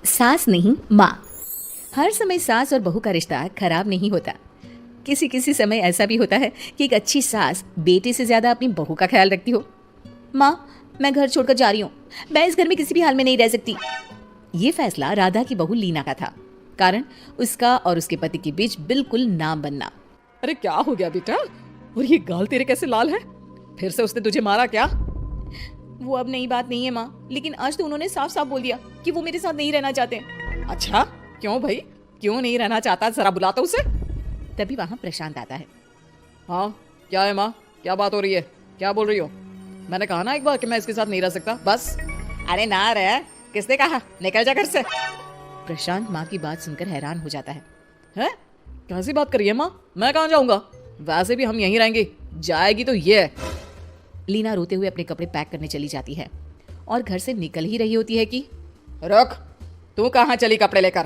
सास नहीं माँ। हर समय सास और बहू का रिश्ता खराब नहीं होता। किसी किसी समय ऐसा भी होता है कि एक अच्छी सास बेटे से ज्यादा अपनी बहू का ख्याल रखती हो। माँ, मैं घर छोड़कर जा रही हूँ, मैं इस घर में किसी भी हाल में नहीं रह सकती। ये फैसला राधा की बहू लीना का था। कारण उसका और उसके पति के बीच बिल्कुल ना बनना। अरे क्या हो गया बेटा? और ये गाल तेरे कैसे लाल है? फिर से उसने तुझे मारा क्या? वो अब नई बात नहीं है माँ, लेकिन आज तो उन्होंने साफ साफ बोल दिया कि वो मेरे साथ नहीं रहना चाहते। अच्छा, क्यों भाई? क्यों नहीं रहना चाहता? जरा बुला तो उसे। तभी वहाँ प्रशांत आता है। हाँ, क्या है माँ? क्या बात हो रही है? क्या बोल रही हो? मैंने कहा ना एक बार कि मैं इसके साथ नहीं रह सकता, बस। अरे ना रे, किसने कहा? निकल जा घर से। प्रशांत माँ की बात सुनकर हैरान हो जाता है। हैं? कैसी बात करी है माँ? मैं कहाँ जाऊंगा? वैसे भी हम यहीं रहेंगे। जाएगी तो ये। लीना रोते हुए अपने कपड़े पैक करने चली जाती है और घर से निकल ही रही होती है कि रुक, तू कहाँ चली कपड़े लेकर?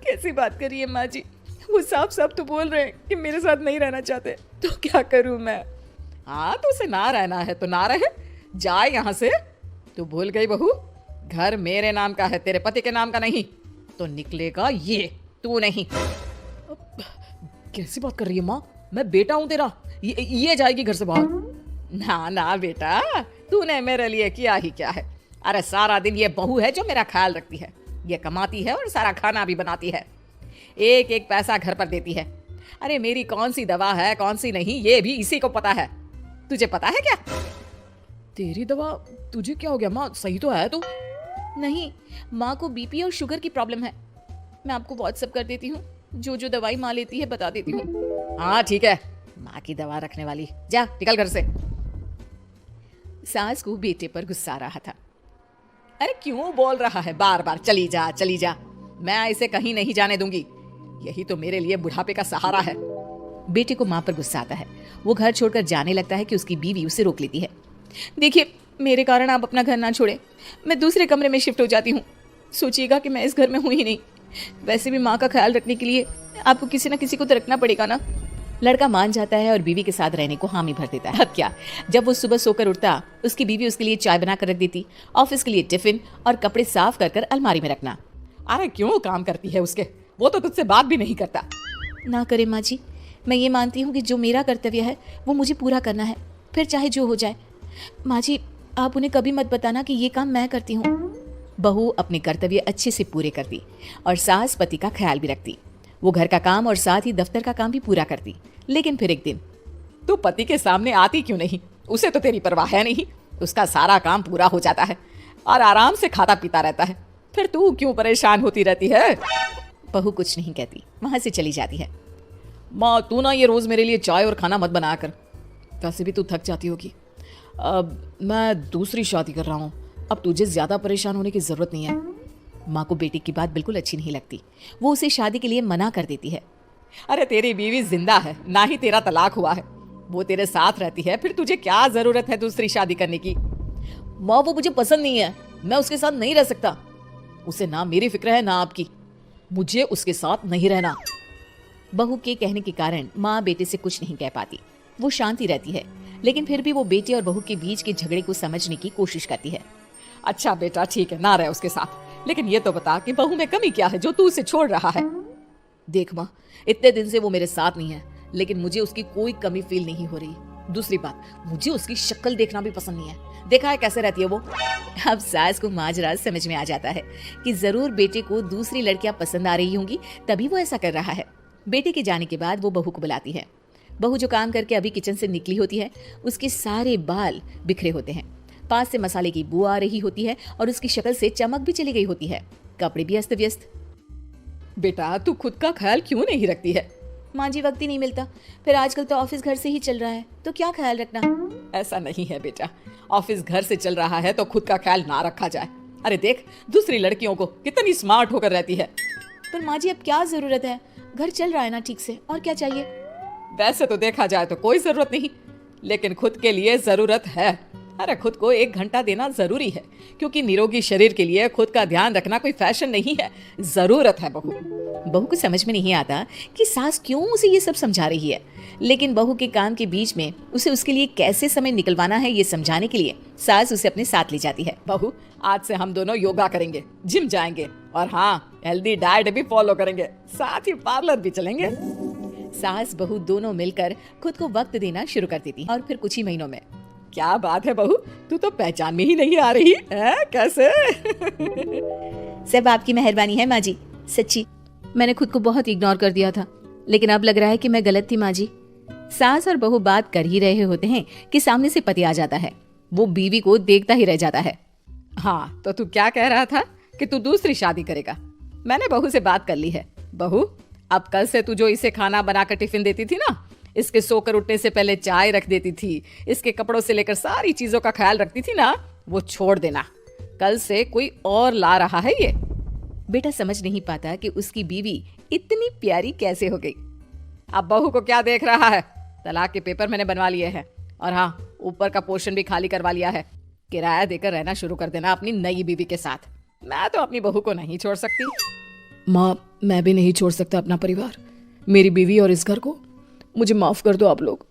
कैसी बात कर रही है माँ जी? वो साफ साफ तो बोल रहे हैं कि मेरे साथ नहीं रहना चाहते, तो क्या करूं मैं? हाँ, तो उसे ना रहना है तो ना रहे, जाए यहाँ से। तू भूल गई बहू, घर मेरे नाम का है, तेरे पति के नाम का नहीं। तो निकलेगा ये, तू नहीं। कैसी बात कर रही है माँ? मैं बेटा हूँ तेरा, ये जाएगी घर से बाहर। ना ना बेटा, तूने मेरे लिए किया ही क्या है? अरे सारा दिन ये बहू है जो मेरा ख्याल रखती है। ये कमाती है और सारा खाना भी बनाती है, एक एक पैसा घर पर देती है। अरे मेरी कौन सी दवा है कौन सी नहीं, ये भी इसी को पता है। तुझे पता है क्या? तेरी दवा? तुझे क्या हो गया माँ? सही तो है तू? नहीं, माँ को बीपी और शुगर की प्रॉब्लम है। मैं आपको व्हाट्सएप कर देती हूँ, जो जो दवाई माँ लेती है बता देती हूँ। हाँ ठीक है, माँ की दवा रखने वाली, जा निकल घर से। सास को बेटे पर गुस्सा आ रहा था। अरे क्यों बोल रहा है बार बार चली जा चली जा? मैं इसे कहीं नहीं जाने दूंगी, यही तो मेरे लिए बुढ़ापे का सहारा है। बेटे को माँ पर गुस्सा आता है। वो घर छोड़कर जाने लगता है कि उसकी बीवी उसे रोक लेती है। देखिए, मेरे कारण आप अपना घर ना छोड़े, मैं दूसरे कमरे में शिफ्ट हो जाती हूँ। सोचिएगा कि मैं इस घर में हूँ ही नहीं। वैसे भी माँ का ख्याल रखने के लिए आपको किसी न किसी को तो रखना पड़ेगा ना। लड़का मान जाता है और बीवी के साथ रहने को हामी भर देता है। अब क्या, जब वो सुबह सोकर उठता, उसकी बीवी उसके लिए चाय बना कर रख देती, ऑफिस के लिए टिफिन और कपड़े साफ कर अलमारी में रखना। अरे क्यों काम करती है उसके? वो तो तुझसे बात भी नहीं करता। ना करे माँ जी, मैं ये मानती हूँ कि जो मेरा कर्तव्य है वो मुझे पूरा करना है, फिर चाहे जो हो जाए। माँ जी, आप उन्हें कभी मत बताना कि ये काम मैं करती हूँ। बहू अपने कर्तव्य अच्छे से पूरे करती और सास पति का ख्याल भी रखती। वो घर का काम और साथ ही दफ्तर का काम भी पूरा करती। लेकिन फिर एक दिन, तू पति के सामने आती क्यों नहीं? उसे तो तेरी परवाह है नहीं, उसका सारा काम पूरा हो जाता है और आराम से खाता पीता रहता है। फिर तू क्यों परेशान होती रहती है? बहू कुछ नहीं कहती, वहां से चली जाती है। माँ, तू ना ये रोज मेरे लिए चाय और खाना मत बनाया कर, वैसे भी तू थक जाती होगी। अब मैं दूसरी शादी कर रहा हूँ, अब तुझे ज्यादा परेशान होने की जरूरत नहीं है। माँ को बेटी की बात बिल्कुल अच्छी नहीं लगती। वो उसे शादी के लिए मना कर देती है। अरे तेरी बीवी जिंदा है, ना ही तेरा तलाक हुआ है, वो तेरे साथ रहती है, फिर तुझे क्या जरूरत है दूसरी शादी करने की? माँ, वो मुझे पसंद नहीं है, मैं उसके साथ नहीं रह सकता। उसे ना मेरी फिक्र है ना आपकी, मुझे उसके साथ नहीं रहना। बहू के कहने के कारण माँ बेटे से कुछ नहीं कह पाती। वो शांति रहती है, लेकिन फिर भी वो बेटे और बहू के बीच के झगड़े को समझने की कोशिश करती है। अच्छा बेटा, ठीक है, ना रहे उसके साथ, लेकिन ये तो बता कि बहू में कमी क्या है जो तू उसे छोड़ रहा है? देख माँ, इतने दिन से वो मेरे साथ नहीं है, लेकिन मुझे उसकी कोई कमी फील नहीं हो रही। दूसरी बात, मुझे उसकी शक्ल देखना भी पसंद नहीं है। देखा है कैसे रहती है वो। अब सास को माजरा समझ में आ जाता है कि जरूर बेटे को दूसरी लड़कियां पसंद आ रही होंगी, तभी वो ऐसा कर रहा है। बेटे के जाने के बाद वो बहू को बुलाती है। बहू जो काम करके अभी किचन से निकली होती है, उसके सारे बाल बिखरे होते हैं, पास से मसाले की बू आ रही होती है और उसकी शक्ल से चमक भी चली गई होती है, कपड़े भी अस्त व्यस्त। बेटा, तू खुद का ख्याल क्यों नहीं रखती है? माँ जी, वक्त ही नहीं मिलता, फिर आजकल तो ऑफिस घर से ही चल रहा है, तो क्या ख्याल रखना। ऐसा नहीं है बेटा, ऑफिस घर से चल रहा है तो खुद का ख्याल ना रखा जाए। अरे देख, दूसरी लड़कियों को कितनी स्मार्ट होकर रहती है। पर माँ जी, अब क्या जरूरत है, घर चल रहा है ना ठीक से, और क्या चाहिए? वैसे तो देखा जाए तो कोई जरूरत नहीं, लेकिन खुद के लिए जरूरत है। अरे खुद को 1 घंटा देना जरूरी है, क्योंकि निरोगी शरीर के लिए खुद का ध्यान रखना कोई फैशन नहीं है, जरूरत है बहू। बहू को समझ में नहीं आता कि सास क्यों उसे ये सब समझा रही है, लेकिन बहू के काम के बीच में उसे उसके लिए कैसे समय निकलवाना है ये समझाने के लिए सास उसे अपने साथ ले जाती है। बहू, आज से हम दोनों योगा करेंगे, जिम जाएंगे और हाँ, हेल्दी डाइट भी फॉलो करेंगे, साथ ही पार्लर भी चलेंगे। सास बहू दोनों मिलकर खुद को वक्त देना शुरू कर देती और फिर कुछ ही महीनों में। क्या बात है बहू, तू तो पहचान में ही नहीं आ रही है, कैसे? सब आपकी मेहरबानी है माँ जी, सच्ची मैंने खुद को बहुत इग्नोर कर दिया था, लेकिन अब लग रहा है कि मैं गलत थी माँ जी। सास और बहू बात कर ही रहे होते हैं कि सामने से पति आ जाता है। वो बीवी को देखता ही रह जाता है। हाँ, तो तू क्या कह रहा था कि तू दूसरी शादी करेगा? मैंने बहू से बात कर ली है। बहू, अब कल से तू जो इसे खाना बनाकर टिफिन देती थी ना, इसके सोकर उठने से पहले चाय रख देती थी, इसके कपड़ों से लेकर सारी चीजों का ख्याल रखती थी ना, वो छोड़ देना। कल से कोई और ला रहा है ये। बेटा समझ नहीं पाता कि उसकी बीवी इतनी प्यारी कैसे हो गई। अब बहू को क्या देख रहा है? तलाक के पेपर मैंने बनवा लिए हैं और हाँ, ऊपर का पोर्शन भी खाली करवा लिया है। किराया देकर रहना शुरू कर देना अपनी नई बीवी के साथ। मैं तो अपनी बहू को नहीं छोड़ सकती। माँ, मैं भी नहीं छोड़ सकता अपना परिवार, मेरी बीवी और इस घर को। मुझे माफ कर दो आप लोग।